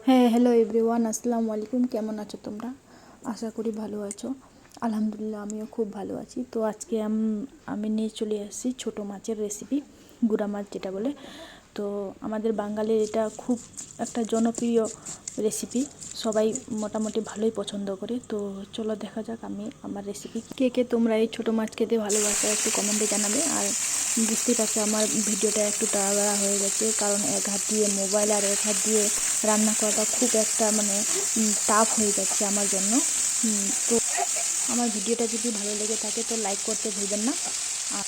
হ্যাঁ, hello everyone, আসসালামু আলাইকুম। কেমন আছো তোমরা? আশা করি ভালো আছো। আলহামদুলিল্লাহ, আমিও খুব ভালো আছি। তো আজকে আমি নিয়ে চলে এসেছি ছোটো মাছের রেসিপি, গুঁড়া মাছ যেটা বলে। তো আমাদের বাঙালির এটা খুব একটা জনপ্রিয় রেসিপি, সবাই মোটামুটি ভালোই পছন্দ করে। তো চলো দেখা যাক আমি আমার রেসিপি। কে কে তোমরা এই ছোটো মাছ খেতে ভালোবাসো একটু কমেন্টে জানাবে। আর বুঝতেই পারছো আমার ভিডিওটা একটু তাড়াতাড়া হয়ে গেছে, কারণ এক হাত দিয়ে মোবাইল আর এক হাত দিয়ে রান্না করাটা খুব একটা টাফ হয়ে যাচ্ছে আমার জন্য। তো আমার ভিডিওটা যদি ভালো লেগে থাকে তো লাইক করতে ভুলবেন না। আর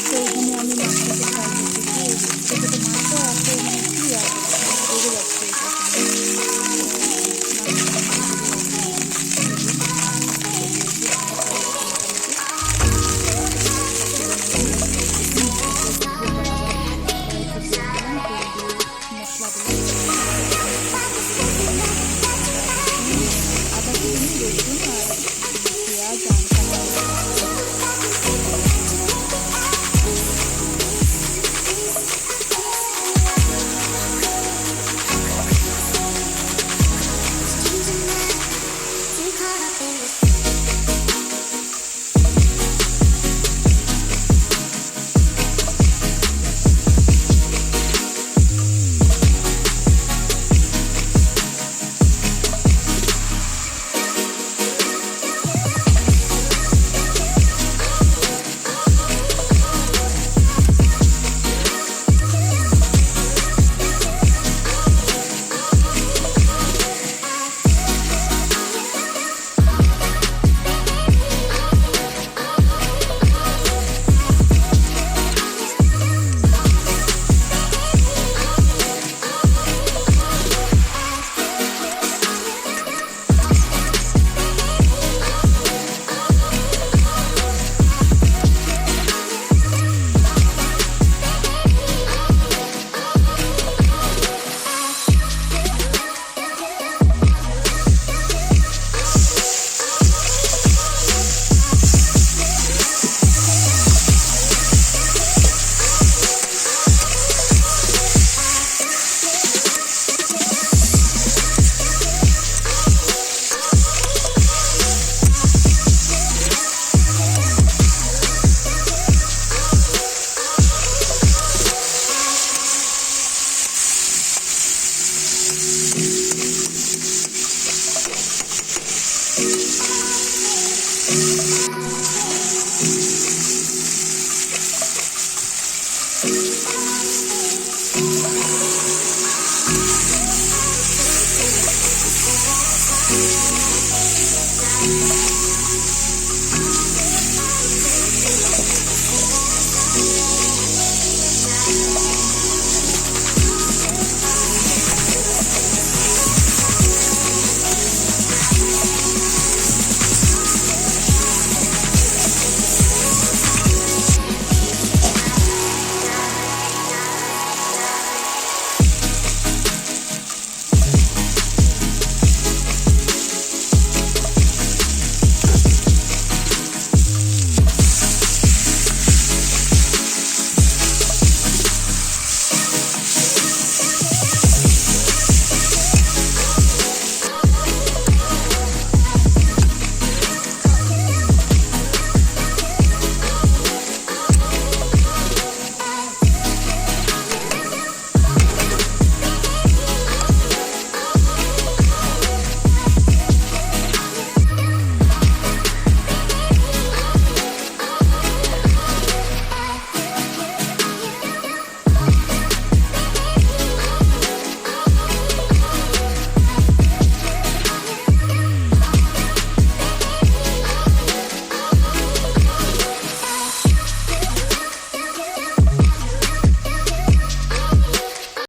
তো এখানে আমি মাছটাকে ফ্রাই করতেছি। এই ছোটো ছোটো মাছ তো এত কি আর লেগে যাচ্ছে এটার সঙ্গে। মাছটা লেগে যাচ্ছে দেখুন, মাছটা দিয়েছি, ভাজা হয়ে গেছে মোটামুটি। তেল দিয়ে আবার কড়াইতে তেল দিলাম, তেল দিয়ে মশলা দিলাম। রসুন, আদা কুচি, রসুন আর পেঁয়াজ আর কাঁচা লঙ্কা দিয়েছি।